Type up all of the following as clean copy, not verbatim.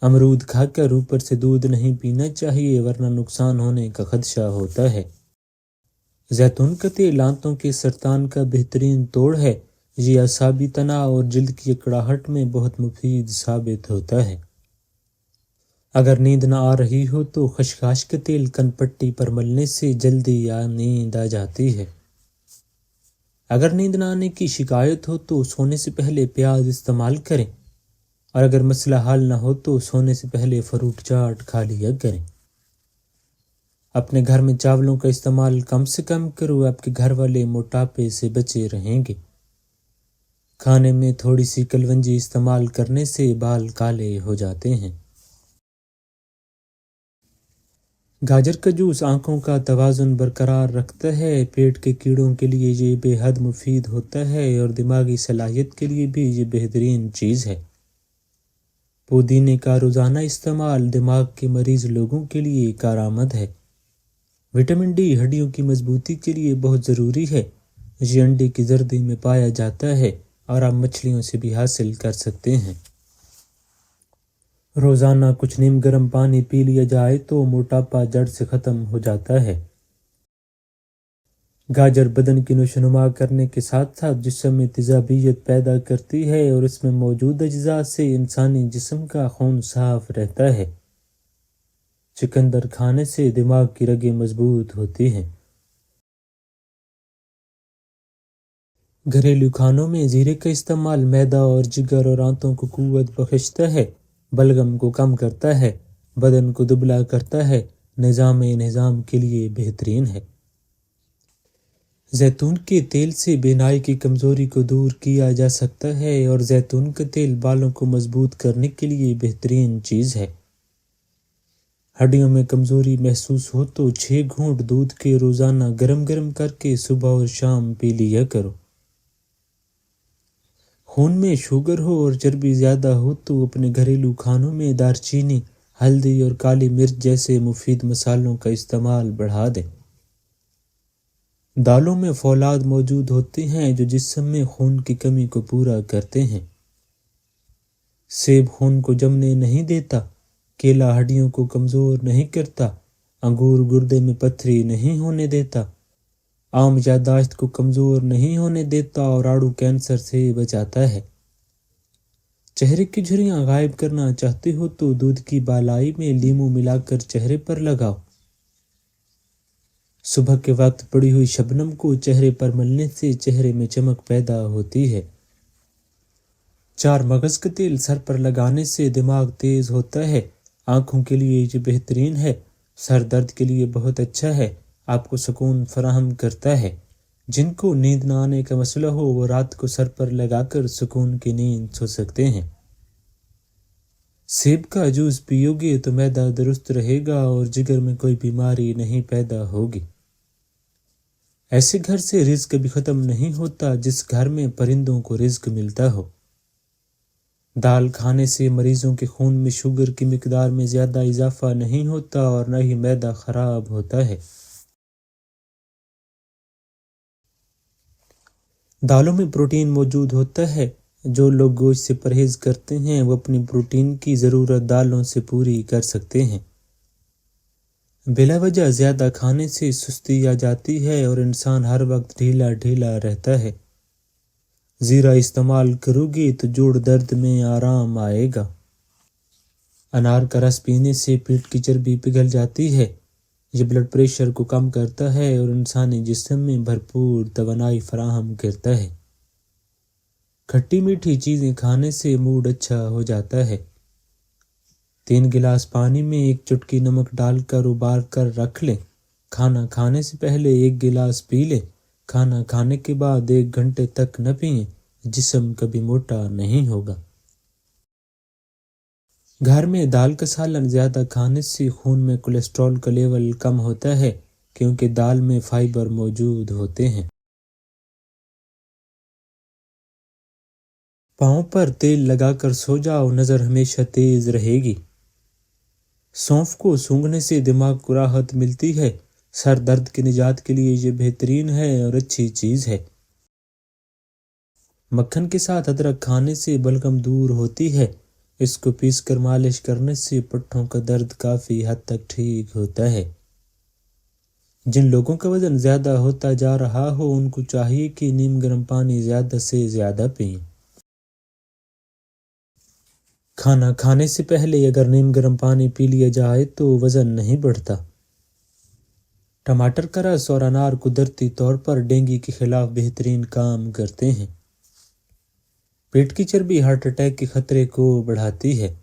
امرود کھا کر اوپر سے دودھ نہیں پینا چاہیے ورنہ نقصان ہونے کا خدشہ ہوتا ہے۔ زیتون کا تیل آنتوں کے سرطان کا بہترین توڑ ہے۔ یہ اعصابی تناؤ اور جلد کی اکڑاہٹ میں بہت مفید ثابت ہوتا ہے۔ اگر نیند نہ آ رہی ہو تو خشخاش کا تیل کن پٹی پر ملنے سے جلدی نیند آ جاتی ہے۔ اگر نیند نہ آنے کی شکایت ہو تو سونے سے پہلے پیاز استعمال کریں، اور اگر مسئلہ حل نہ ہو تو سونے سے پہلے فروٹ چاٹ کھا لیا کریں۔ اپنے گھر میں چاولوں کا استعمال کم سے کم کرو، آپ کے گھر والے موٹاپے سے بچے رہیں گے۔ کھانے میں تھوڑی سی کلونجی استعمال کرنے سے بال کالے ہو جاتے ہیں۔ گاجر کا جوس آنکھوں کا توازن برقرار رکھتا ہے۔ پیٹ کے کیڑوں کے لیے یہ بے حد مفید ہوتا ہے اور دماغی صلاحیت کے لیے بھی یہ بہترین چیز ہے۔ پودینے کا روزانہ استعمال دماغ کے مریض لوگوں کے لیے کارآمد ہے۔ وٹامن ڈی ہڈیوں کی مضبوطی کے لیے بہت ضروری ہے۔ یہ انڈے کی زردی میں پایا جاتا ہے اور آپ مچھلیوں سے بھی حاصل کر سکتے ہیں۔ روزانہ کچھ نیم گرم پانی پی لیا جائے تو موٹاپا جڑ سے ختم ہو جاتا ہے۔ گاجر بدن کی نشوونما کرنے کے ساتھ ساتھ جسم میں تیزابیت پیدا کرتی ہے اور اس میں موجود اجزاء سے انسانی جسم کا خون صاف رہتا ہے۔ چقندر کھانے سے دماغ کی رگیں مضبوط ہوتی ہیں۔ گھریلو کھانوں میں زیرے کا استعمال معدہ اور جگر اور آنتوں کو قوت بخشتا ہے، بلغم کو کم کرتا ہے، بدن کو دبلا کرتا ہے، نظام کے لیے بہترین ہے۔ زیتون کے تیل سے بینائی کی کمزوری کو دور کیا جا سکتا ہے اور زیتون کا تیل بالوں کو مضبوط کرنے کے لیے بہترین چیز ہے۔ ہڈیوں میں کمزوری محسوس ہو تو 6 گھونٹ دودھ کے روزانہ گرم کر کے صبح اور شام پی لیا کرو۔ خون میں شوگر ہو اور چربی زیادہ ہو تو اپنے گھریلو کھانوں میں دار چینی، ہلدی اور کالی مرچ جیسے مفید مصالحوں کا استعمال بڑھا دیں۔ دالوں میں فولاد موجود ہوتے ہیں جو جسم میں خون کی کمی کو پورا کرتے ہیں۔ سیب خون کو جمنے نہیں دیتا، کیلا ہڈیوں کو کمزور نہیں کرتا، انگور گردے میں پتھری نہیں ہونے دیتا، آم یادداشت کو کمزور نہیں ہونے دیتا اور آڑو کینسر سے بچاتا ہے۔ چہرے کی جھریاں غائب کرنا چاہتے ہو تو دودھ کی بالائی میں لیموں ملا کر چہرے پر لگاؤ۔ صبح کے وقت پڑی ہوئی شبنم کو چہرے پر ملنے سے چہرے میں چمک پیدا ہوتی ہے۔ 4 مغز کا تیل سر پر لگانے سے دماغ تیز ہوتا ہے، آنکھوں کے لیے یہ بہترین ہے، سر درد کے لیے بہت اچھا ہے، آپ کو سکون فراہم کرتا ہے۔ جن کو نیند نہ آنے کا مسئلہ ہو وہ رات کو سر پر لگا کر سکون کی نیند سو سکتے ہیں۔ سیب کا جوس پیو گے تو معدہ درست رہے گا اور جگر میں کوئی بیماری نہیں پیدا ہوگی۔ ایسے گھر سے رزق بھی ختم نہیں ہوتا جس گھر میں پرندوں کو رزق ملتا ہو۔ دال کھانے سے مریضوں کے خون میں شوگر کی مقدار میں زیادہ اضافہ نہیں ہوتا اور نہ ہی معدہ خراب ہوتا ہے۔ دالوں میں پروٹین موجود ہوتا ہے۔ جو لوگ گوشت سے پرہیز کرتے ہیں وہ اپنی پروٹین کی ضرورت دالوں سے پوری کر سکتے ہیں۔ بلا وجہ زیادہ کھانے سے سستی آ جاتی ہے اور انسان ہر وقت ڈھیلا رہتا ہے۔ زیرہ استعمال کرو گی تو جوڑ درد میں آرام آئے گا۔ انار کا رس پینے سے پیٹ کی چربی پگھل جاتی ہے۔ یہ بلڈ پریشر کو کم کرتا ہے اور انسانی جسم میں بھرپور توانائی فراہم کرتا ہے۔ کھٹی میٹھی چیزیں کھانے سے موڈ اچھا ہو جاتا ہے۔ 3 گلاس پانی میں 1 چٹکی نمک ڈال کر ابال کر رکھ لیں۔ کھانا کھانے سے پہلے 1 گلاس پی لیں۔ کھانا کھانے کے بعد 1 گھنٹے تک نہ پئیں، جسم کبھی موٹا نہیں ہوگا۔ گھر میں دال کا سالن زیادہ کھانے سے خون میں کولیسٹرول کا لیول کم ہوتا ہے کیونکہ دال میں فائبر موجود ہوتے ہیں۔ پاؤں پر تیل لگا کر سو جاؤ، نظر ہمیشہ تیز رہے گی۔ سونف کو سونگھنے سے دماغ کو راحت ملتی ہے۔ سر درد کی نجات کے لیے یہ بہترین ہے اور اچھی چیز ہے۔ مکھن کے ساتھ ادرک کھانے سے بلغم دور ہوتی ہے۔ اس کو پیس کر مالش کرنے سے پٹھوں کا درد کافی حد تک ٹھیک ہوتا ہے۔ جن لوگوں کا وزن زیادہ ہوتا جا رہا ہو ان کو چاہیے کہ نیم گرم پانی زیادہ سے زیادہ پئیں۔ کھانا کھانے سے پہلے اگر نیم گرم پانی پی لیا جائے تو وزن نہیں بڑھتا۔ ٹماٹر کا رس اور انار قدرتی طور پر ڈینگی کے خلاف بہترین کام کرتے ہیں۔ پیٹ کی چربی ہارٹ اٹیک کے خطرے کو بڑھاتی ہے۔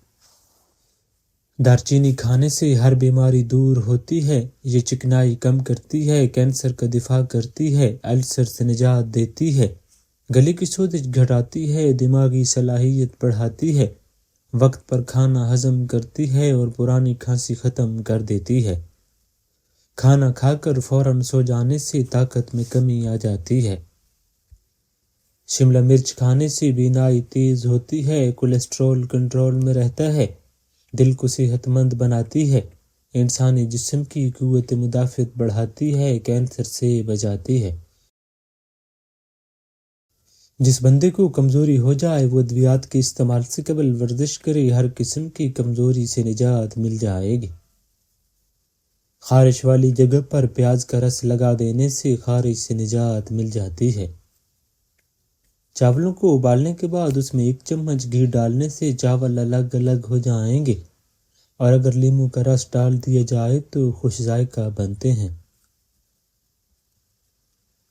دارچینی کھانے سے ہر بیماری دور ہوتی ہے۔ یہ چکنائی کم کرتی ہے، کینسر کا دفاع کرتی ہے، السر سے نجات دیتی ہے، گلے کی سوزش گھٹاتی ہے، دماغی صلاحیت بڑھاتی ہے، وقت پر کھانا ہضم کرتی ہے اور پرانی کھانسی ختم کر دیتی ہے۔ کھانا کھا کر فوراً سو جانے سے طاقت میں کمی آ جاتی ہے۔ شملہ مرچ کھانے سے بینائی تیز ہوتی ہے، کولیسٹرول کنٹرول میں رہتا ہے، دل کو صحت مند بناتی ہے، انسانی جسم کی قوت مدافعت بڑھاتی ہے، کینسر سے بچاتی ہے۔ جس بندے کو کمزوری ہو جائے وہ ادویات کے استعمال سے قبل ورزش کرے، ہر قسم کی کمزوری سے نجات مل جائے گی۔ خارش والی جگہ پر پیاز کا رس لگا دینے سے خارش سے نجات مل جاتی ہے۔ چاولوں کو ابالنے کے بعد اس میں 1 چمچ گھی ڈالنے سے چاول الگ الگ ہو جائیں گے، اور اگر لیموں کا رس ڈال دیا جائے تو خوش ذائقہ بنتے ہیں۔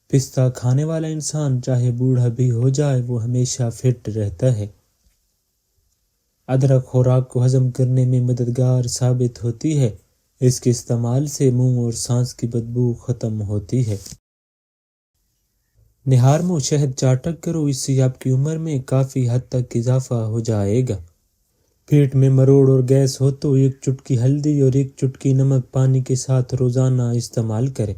پستہ کھانے والا انسان چاہے بوڑھا بھی ہو جائے وہ ہمیشہ فٹ رہتا ہے۔ ادرک خوراک کو ہضم کرنے میں مددگار ثابت ہوتی ہے، اس کے استعمال سے منہ اور سانس کی بدبو ختم ہوتی ہے۔ نہار منہ شہد چاٹا کرو، اس سے آپ کی عمر میں کافی حد تک اضافہ ہو جائے گا۔ پیٹ میں مروڑ اور گیس ہو تو 1 چٹکی ہلدی اور 1 چٹکی نمک پانی کے ساتھ روزانہ استعمال کریں۔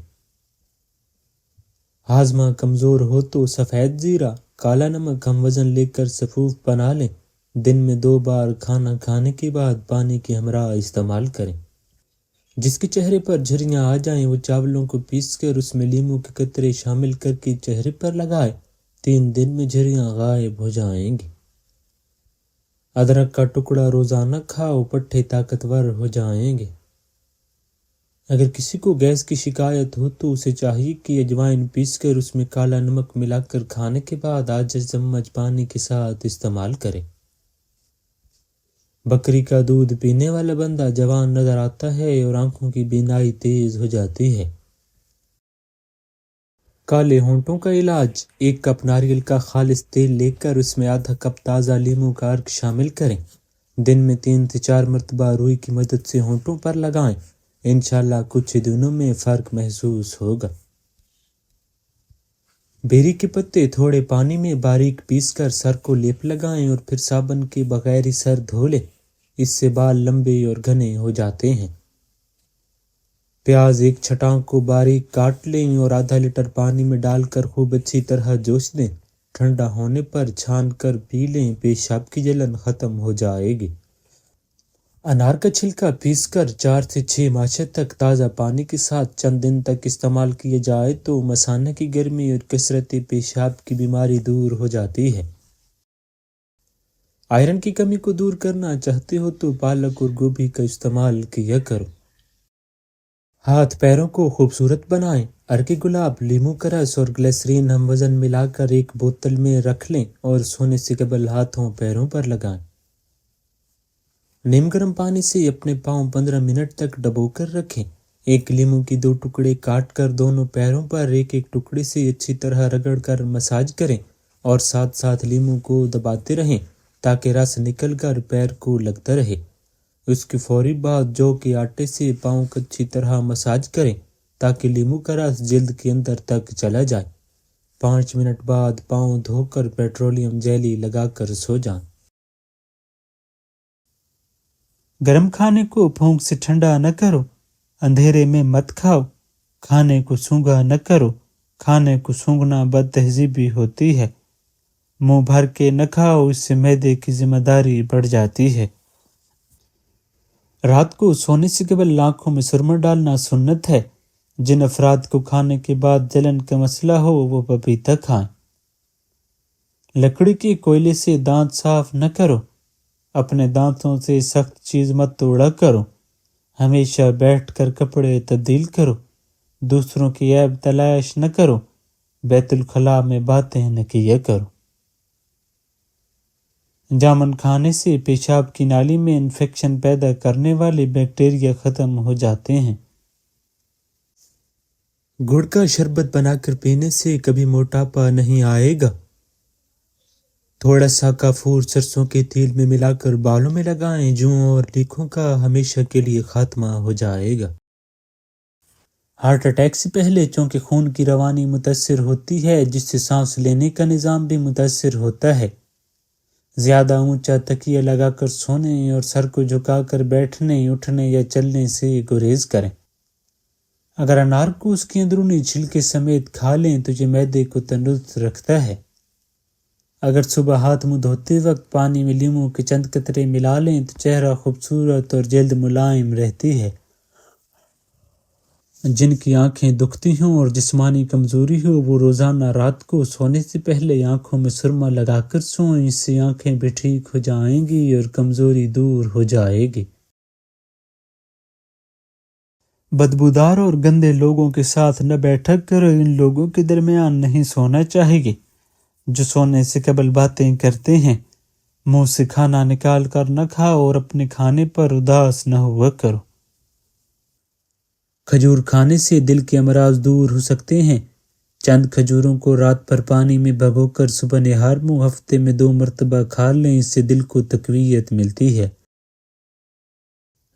ہاضمہ کمزور ہو تو سفید زیرہ، کالا نمک ہم وزن لے کر سفوف بنا لیں۔ دن میں 2 بار کھانا کھانے کے بعد پانی کے ہمراہ استعمال کریں۔ جس کے چہرے پر جھریاں آ جائیں وہ چاولوں کو پیس کر اس میں لیموں کے قطرے شامل کر کے چہرے پر لگائے، 3 دن میں جھریاں غائب ہو جائیں گی۔ ادرک کا ٹکڑا روزانہ کھاؤ، پٹھے طاقتور ہو جائیں گے۔ اگر کسی کو گیس کی شکایت ہو تو اسے چاہیے کہ اجوائن پیس کر اس میں کالا نمک ملا کر کھانے کے بعد آدھا چمچ پانی کے ساتھ استعمال کرے۔ بکری کا دودھ پینے والا بندہ جوان نظر آتا ہے اور آنکھوں کی بینائی تیز ہو جاتی ہے۔ کالے ہونٹوں کا علاج: 1 کپ ناریل کا خالص تیل لے کر اس میں آدھا کپ تازہ لیموں کا عرق شامل کریں۔ دن میں 3 سے 4 مرتبہ روئی کی مدد سے ہونٹوں پر لگائیں، انشاءاللہ کچھ ہی دنوں میں فرق محسوس ہوگا۔ بیری کے پتے تھوڑے پانی میں باریک پیس کر سر کو لیپ لگائیں اور پھر صابن کے بغیر ہی سر دھو لیں، اس سے بال لمبے اور گھنے ہو جاتے ہیں۔ پیاز 1 چھٹانک کو باریک کاٹ لیں اور آدھا لیٹر پانی میں ڈال کر خوب اچھی طرح جوش دیں، ٹھنڈا ہونے پر چھان کر پی لیں، پیشاب کی جلن ختم ہو جائے گی۔ انار کا چھلکا پیس کر 4 سے 6 ماشے تک تازہ پانی کے ساتھ چند دن تک استعمال کیا جائے تو مثانہ کی گرمی اور کثرت پیشاب کی بیماری دور ہو جاتی ہے۔ آئرن کی کمی کو دور کرنا چاہتے ہو تو پالک اور گوبھی کا استعمال کیا کرو۔ ہاتھ پیروں کو خوبصورت بنائیں: عرق گلاب، لیموں کا رس اور گلیسرین ہم وزن ملا کر 1 بوتل میں رکھ لیں اور سونے سے قبل ہاتھوں پیروں پر لگائیں۔ نیم گرم پانی سے اپنے پاؤں 15 منٹ تک ڈبو کر رکھیں۔ 1 لیموں کی 2 ٹکڑے کاٹ کر دونوں پیروں پر 1 ٹکڑے سے اچھی طرح رگڑ کر مساج کریں اور ساتھ ساتھ لیموں کو دباتے رہیں تاکہ رس نکل کر پیر کو لگتا رہے۔ اس کے فوری بعد جو کے آٹے سے پاؤں کو اچھی طرح مساج کریں تاکہ لیموں کا رس جلد کے اندر تک چلا جائے۔ 5 منٹ بعد پاؤں دھو کر پیٹرولیم جیلی لگا کر سو جائیں۔ گرم کھانے کو پھونک سے ٹھنڈا نہ کرو، اندھیرے میں مت کھاؤ، کھانے کو سونگھا نہ کرو، کھانے کو سونگھنا بد تہذیبی ہوتی ہے، منہ بھر کے نہ کھاؤ، اس سے معدے کی ذمہ داری بڑھ جاتی ہے۔ رات کو سونے سے قبل آنکھوں میں سرما ڈالنا سنت ہے۔ جن افراد کو کھانے کے بعد جلن کا مسئلہ ہو وہ پپیتا کھائیں۔ لکڑی کے کوئلے سے دانت صاف نہ کرو، اپنے دانتوں سے سخت چیز مت توڑا کرو، ہمیشہ بیٹھ کر کپڑے تبدیل کرو، دوسروں کی عیب تلاش نہ کرو، بیت الخلاء میں باتیں نہ کیا کرو۔ جامن کھانے سے پیشاب کی نالی میں انفیکشن پیدا کرنے والے بیکٹیریا ختم ہو جاتے ہیں۔ گڑ کا شربت بنا کر پینے سے کبھی موٹاپا نہیں آئے گا۔ تھوڑا سا کافور سرسوں کے تیل میں ملا کر بالوں میں لگائیں، جوؤں اور لیکھوں کا ہمیشہ کے لیے خاتمہ ہو جائے گا۔ ہارٹ اٹیک سے پہلے چونکہ خون کی روانی متاثر ہوتی ہے، جس سے سانس لینے کا نظام بھی متاثر ہوتا ہے، زیادہ اونچا تکیہ لگا کر سونے اور سر کو جھکا کر بیٹھنے، اٹھنے یا چلنے سے گریز کریں۔ اگر انار کو اس کے اندرونی چھلکے سمیت کھا لیں تو یہ معدے کو تندرست رکھتا ہے۔ اگر صبح ہاتھ منہ دھوتے وقت پانی میں لیموں کے چند قطرے ملا لیں تو چہرہ خوبصورت اور جلد ملائم رہتی ہے۔ جن کی آنکھیں دکھتی ہوں اور جسمانی کمزوری ہو، وہ روزانہ رات کو سونے سے پہلے آنکھوں میں سرما لگا کر سوئیں، اس سے آنکھیں بھی ٹھیک ہو جائیں گی اور کمزوری دور ہو جائے گی۔ بدبودار اور گندے لوگوں کے ساتھ نہ بیٹھا کرو، ان لوگوں کے درمیان نہیں سونا چاہیے جو سونے سے قبل باتیں کرتے ہیں۔ منہ سے کھانا نکال کر نہ کھاؤ اور اپنے کھانے پر اداس نہ ہوا کرو۔ کھجور کھانے سے دل کے امراض دور ہو سکتے ہیں۔ چند کھجوروں کو رات پر پانی میں بھگو کر صبح نہار منہ ہفتے میں 2 مرتبہ کھا لیں، اس سے دل کو تقویت ملتی ہے۔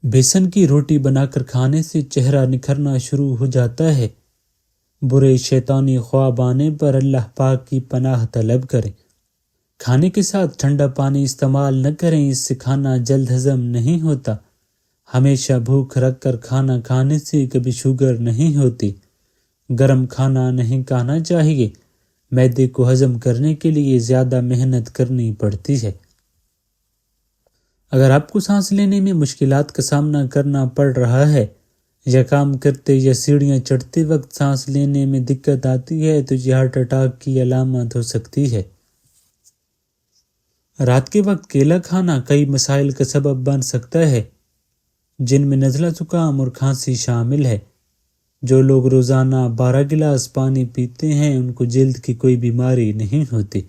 بیسن کی روٹی بنا کر کھانے سے چہرہ نکھرنا شروع ہو جاتا ہے۔ برے شیطانی خواب آنے پر اللہ پاک کی پناہ طلب کریں۔ کھانے کے ساتھ ٹھنڈا پانی استعمال نہ کریں، اس سے کھانا جلد ہضم نہیں ہوتا۔ ہمیشہ بھوک رکھ کر کھانا کھانے سے کبھی شوگر نہیں ہوتی۔ گرم کھانا نہیں کھانا چاہیے، معدے کو ہضم کرنے کے لیے زیادہ محنت کرنی پڑتی ہے۔ اگر آپ کو سانس لینے میں مشکلات کا سامنا کرنا پڑ رہا ہے یا کام کرتے یا سیڑھیاں چڑھتے وقت سانس لینے میں دقت آتی ہے تو یہ ہارٹ اٹیک کی علامت ہو سکتی ہے۔ رات کے وقت کیلا کھانا کئی مسائل کا سبب بن سکتا ہے، جن میں نزلہ زکام اور کھانسی شامل ہے۔ جو لوگ روزانہ 12 گلاس پانی پیتے ہیں ان کو جلد کی کوئی بیماری نہیں ہوتی۔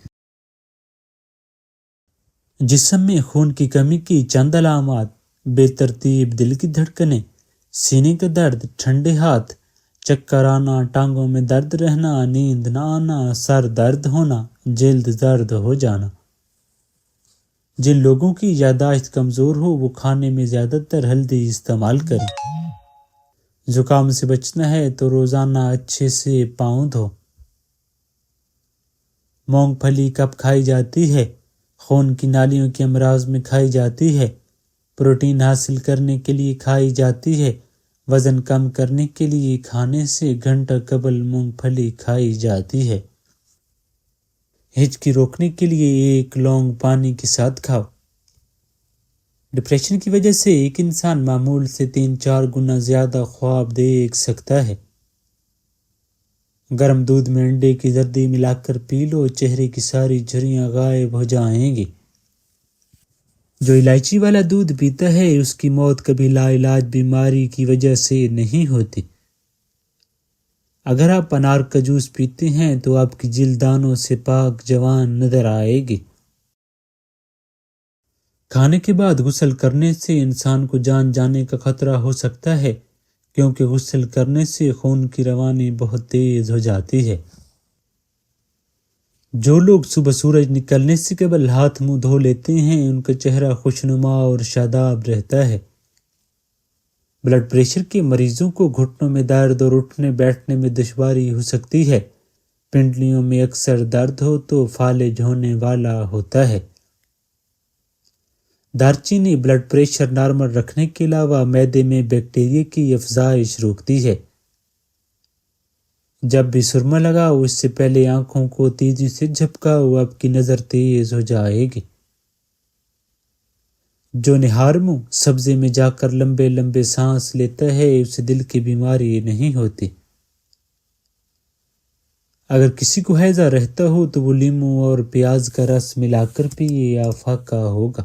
جسم میں خون کی کمی کی چند علامات: بے ترتیب دل کی دھڑکنیں، سینے کا درد، ٹھنڈے ہاتھ، چکر آنا، ٹانگوں میں درد رہنا، نیند نہ آنا، سر درد ہونا، جلد درد ہو جانا۔ جن لوگوں کی یادداشت کمزور ہو وہ کھانے میں زیادہ تر ہلدی استعمال کریں۔ زکام سے بچنا ہے تو روزانہ اچھے سے پاؤں دھو۔ مونگ پھلی کب کھائی جاتی ہے؟ خون کی نالیوں کے امراض میں کھائی جاتی ہے، پروٹین حاصل کرنے کے لیے کھائی جاتی ہے، وزن کم کرنے کے لیے کھانے سے گھنٹہ قبل مونگ پھلی کھائی جاتی ہے۔ ہچکی روکنے کے لیے 1 لونگ پانی کے ساتھ کھاؤ۔ ڈپریشن کی وجہ سے ایک انسان معمول سے 3-4 گنا زیادہ خواب دیکھ سکتا ہے۔ گرم دودھ میں انڈے کی زردی ملا کر پی لو، چہرے کی ساری جھریاں غائب ہو جائیں گی۔ جو الائچی والا دودھ پیتا ہے اس کی موت کبھی لا علاج بیماری کی وجہ سے نہیں ہوتی۔ اگر آپ انار کا جوس پیتے ہیں تو آپ کی جلد دانوں سے پاک جوان نظر آئے گی۔ کھانے کے بعد غسل کرنے سے انسان کو جان جانے کا خطرہ ہو سکتا ہے، کیونکہ غسل کرنے سے خون کی روانی بہت تیز ہو جاتی ہے۔ جو لوگ صبح سورج نکلنے سے قبل ہاتھ منہ دھو لیتے ہیں ان کا چہرہ خوشنما اور شاداب رہتا ہے۔ بلڈ پریشر کے مریضوں کو گھٹنوں میں درد اور اٹھنے بیٹھنے میں دشواری ہو سکتی ہے۔ پنڈلیوں میں اکثر درد ہو تو فالج ہونے والا ہوتا ہے۔ دارچینی بلڈ پریشر نارمل رکھنے کے علاوہ معدے میں بیکٹیریا کی افزائش روکتی ہے۔ جب بھی سرما لگاؤ اس سے پہلے آنکھوں کو تیزی سے جھپکاؤ، آپ کی نظر تیز ہو جائے گی۔ جو نہار منہ سبزے میں جا کر لمبے لمبے سانس لیتا ہے اسے دل کی بیماری نہیں ہوتی۔ اگر کسی کو ہیضہ رہتا ہو تو وہ لیموں اور پیاز کا رس ملا کر پیے، آفاقہ ہوگا۔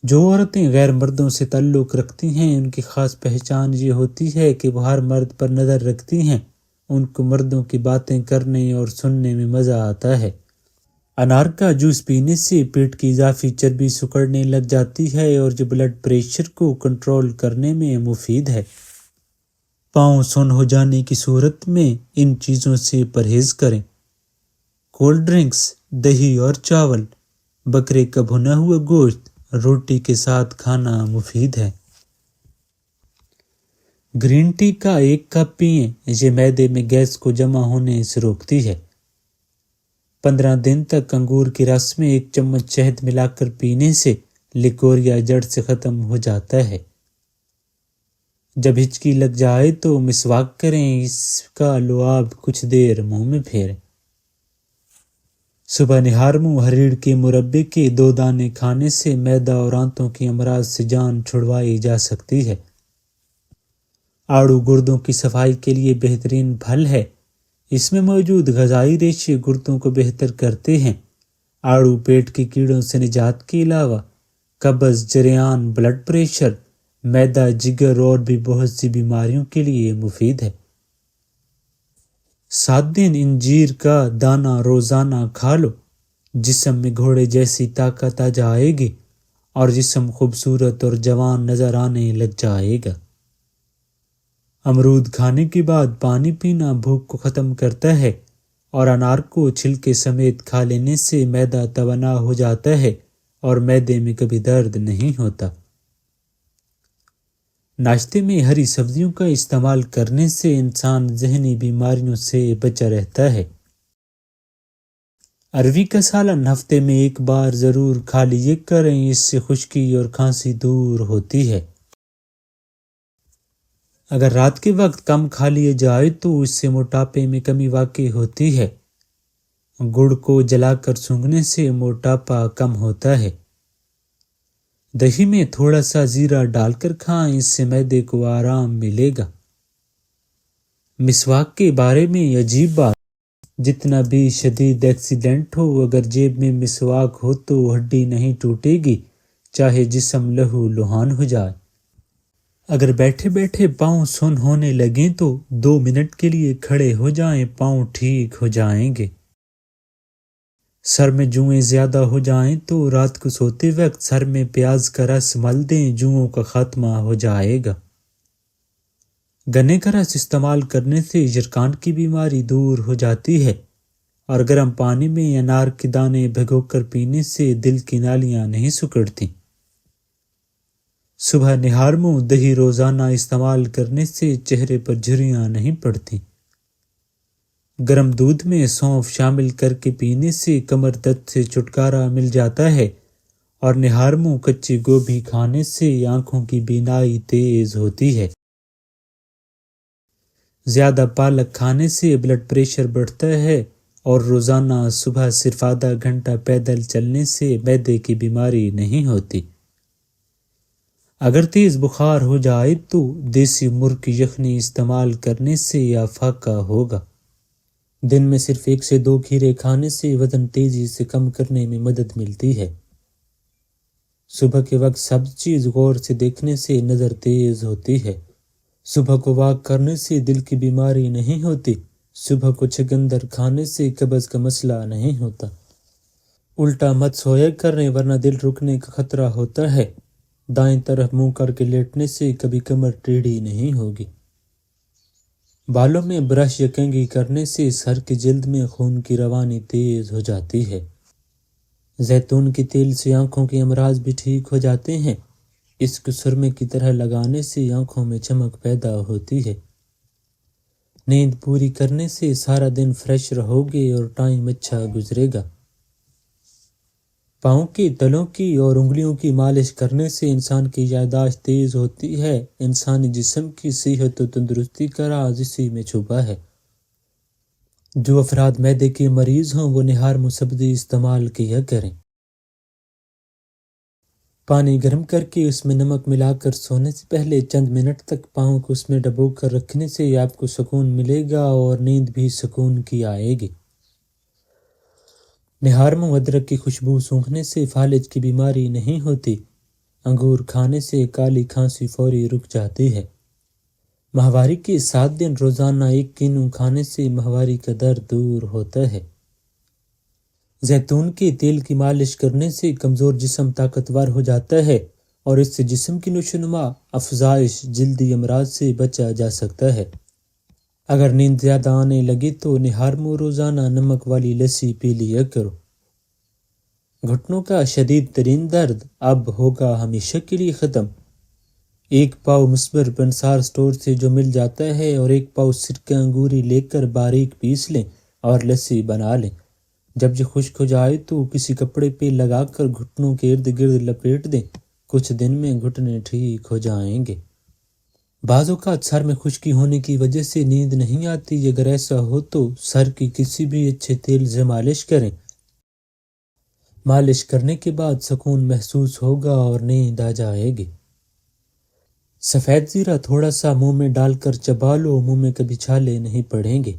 جو عورتیں غیر مردوں سے تعلق رکھتی ہیں ان کی خاص پہچان یہ ہوتی ہے کہ وہ ہر مرد پر نظر رکھتی ہیں، ان کو مردوں کی باتیں کرنے اور سننے میں مزہ آتا ہے۔ انار کا جوس پینے سے پیٹ کی اضافی چربی سکڑنے لگ جاتی ہے اور جو بلڈ پریشر کو کنٹرول کرنے میں مفید ہے۔ پاؤں سن ہو جانے کی صورت میں ان چیزوں سے پرہیز کریں۔ کولڈ ڈرنکس، دہی اور چاول، بکرے کا بھنا ہوا گوشت روٹی کے ساتھ کھانا مفید ہے۔ گرین ٹی کا 1 کپ پئیں، یہ معدے میں گیس کو جمع ہونے سے روکتی ہے۔ 15 دن تک انگور کے رس میں 1 چمچ شہد ملا کر پینے سے لیکوریا جڑ سے ختم ہو جاتا ہے۔ جب ہچکی لگ جائے تو مسواک کریں، اس کا لعاب کچھ دیر منہ میں پھیریں۔ صبح نہار منہ ہریڑ کے مربے کے 2 دانے کھانے سے معدہ اور آنتوں کی امراض سے جان چھڑوائی جا سکتی ہے۔ آڑو گردوں کی صفائی کے لیے بہترین پھل ہے، اس میں موجود غذائی ریشے گردوں کو بہتر کرتے ہیں۔ آڑو پیٹ کے کیڑوں سے نجات کے علاوہ قبض، جریان، بلڈ پریشر، معدہ، جگر اور بھی بہت سی بیماریوں کے لیے مفید ہے۔ 7 دن انجیر کا دانہ روزانہ کھا لو، جسم میں گھوڑے جیسی طاقت آ جائے گی اور جسم خوبصورت اور جوان نظر آنے لگ جائے گا۔ امرود کھانے کے بعد پانی پینا بھوک کو ختم کرتا ہے اور انار کو چھلکے سمیت کھا لینے سے معدہ توانا ہو جاتا ہے اور معدے میں کبھی درد نہیں ہوتا۔ ناشتے میں ہری سبزیوں کا استعمال کرنے سے انسان ذہنی بیماریوں سے بچا رہتا ہے۔ اروی کا سالن ہفتے میں 1 بار ضرور کھا لیا کریں، اس سے خشکی اور کھانسی دور ہوتی ہے۔ اگر رات کے وقت کم کھا لیا جائے تو اس سے موٹاپے میں کمی واقع ہوتی ہے۔ گڑ کو جلا کر سونگھنے سے موٹاپا کم ہوتا ہے۔ دہی میں تھوڑا سا زیرہ ڈال کر کھائیں، اس سے معدے کو آرام ملے گا۔ مسواک کے بارے میں عجیب بات، جتنا بھی شدید ایکسیڈنٹ ہو، اگر جیب میں مسواک ہو تو ہڈی نہیں ٹوٹے گی، چاہے جسم لہو لہان ہو جائے۔ اگر بیٹھے بیٹھے پاؤں سن ہونے لگیں تو 2 منٹ کے لیے کھڑے ہو جائیں، پاؤں ٹھیک ہو جائیں گے۔ سر میں جوئیں زیادہ ہو جائیں تو رات کو سوتے وقت سر میں پیاز کا رس مل دیں، جوؤں کا خاتمہ ہو جائے گا۔ گنے کا رس استعمال کرنے سے جرکان کی بیماری دور ہو جاتی ہے اور گرم پانی میں انار کے دانے بھگو کر پینے سے دل کی نالیاں نہیں سکڑتی۔ صبح نہار منہ دہی روزانہ استعمال کرنے سے چہرے پر جھریاں نہیں پڑتی۔ گرم دودھ میں سونف شامل کر کے پینے سے کمر درد سے چھٹکارا مل جاتا ہے اور نہار منہ کچی گوبھی کھانے سے آنکھوں کی بینائی تیز ہوتی ہے۔ زیادہ پالک کھانے سے بلڈ پریشر بڑھتا ہے اور روزانہ صبح صرف آدھا گھنٹہ پیدل چلنے سے معدے کی بیماری نہیں ہوتی۔ اگر تیز بخار ہو جائے تو دیسی مرغ کی یخنی استعمال کرنے سے افاقہ ہوگا۔ دن میں صرف 1 سے 2 کھیرے کھانے سے وزن تیزی سے کم کرنے میں مدد ملتی ہے۔ صبح کے وقت سبز چیز غور سے دیکھنے سے نظر تیز ہوتی ہے۔ صبح کو واک کرنے سے دل کی بیماری نہیں ہوتی۔ صبح کو چقندر کھانے سے قبض کا مسئلہ نہیں ہوتا۔ الٹا مت سویا کریں ورنہ دل رکنے کا خطرہ ہوتا ہے۔ دائیں طرف منہ کر کے لیٹنے سے کبھی کمر ٹیڑھی نہیں ہوگی۔ بالوں میں برش یا کنگھی کرنے سے سر کی جلد میں خون کی روانی تیز ہو جاتی ہے۔ زیتون کے تیل سے آنکھوں کے امراض بھی ٹھیک ہو جاتے ہیں۔ اس کو سرمے کی طرح لگانے سے آنکھوں میں چمک پیدا ہوتی ہے۔ نیند پوری کرنے سے سارا دن فریش رہو گے اور ٹائم اچھا گزرے گا۔ پاؤں کی تلوں کی اور انگلیوں کی مالش کرنے سے انسان کی یادداشت تیز ہوتی ہے۔ انسانی جسم کی صحت و تندرستی کا راز اسی میں چھپا ہے۔ جو افراد معدے کے مریض ہوں وہ نہار منہ سبزی استعمال کیا کریں۔ پانی گرم کر کے اس میں نمک ملا کر سونے سے پہلے چند منٹ تک پاؤں کو اس میں ڈبو کر رکھنے سے آپ کو سکون ملے گا اور نیند بھی سکون کی آئے گی۔ نہار منہ ادرک کی خوشبو سونگھنے سے فالج کی بیماری نہیں ہوتی۔ انگور کھانے سے کالی کھانسی فوری رک جاتی ہے۔ ماہواری کے 7 دن روزانہ 1 کینو کھانے سے ماہواری کا درد دور ہوتا ہے۔ زیتون کے تیل کی مالش کرنے سے کمزور جسم طاقتور ہو جاتا ہے اور اس سے جسم کی نشوونما، افزائش، جلدی امراض سے بچا جا سکتا ہے۔ اگر نیند زیادہ آنے لگے تو نہار میں روزانہ نمک والی لسی پی لیا کرو۔ گھٹنوں کا شدید ترین درد اب ہوگا ہمیشہ کے لیے ختم۔ 1 پاؤ مسمر پنسار سٹور سے جو مل جاتا ہے اور 1 پاؤ سرکہ انگوری لے کر باریک پیس لیں اور لسی بنا لیں۔ جب یہ خشک ہو جائے تو کسی کپڑے پہ لگا کر گھٹنوں کے ارد گرد لپیٹ دیں۔ کچھ دن میں گھٹنے ٹھیک ہو جائیں گے۔ بعض اوقات سر میں خشکی ہونے کی وجہ سے نیند نہیں آتی۔ اگر ایسا ہو تو سر کی کسی بھی اچھے تیل سے مالش کریں۔ مالش کرنے کے بعد سکون محسوس ہوگا اور نیند آ جائے گی۔ سفید زیرہ تھوڑا سا منہ میں ڈال کر چبا لو، منہ میں کبھی چھالے نہیں پڑیں گے۔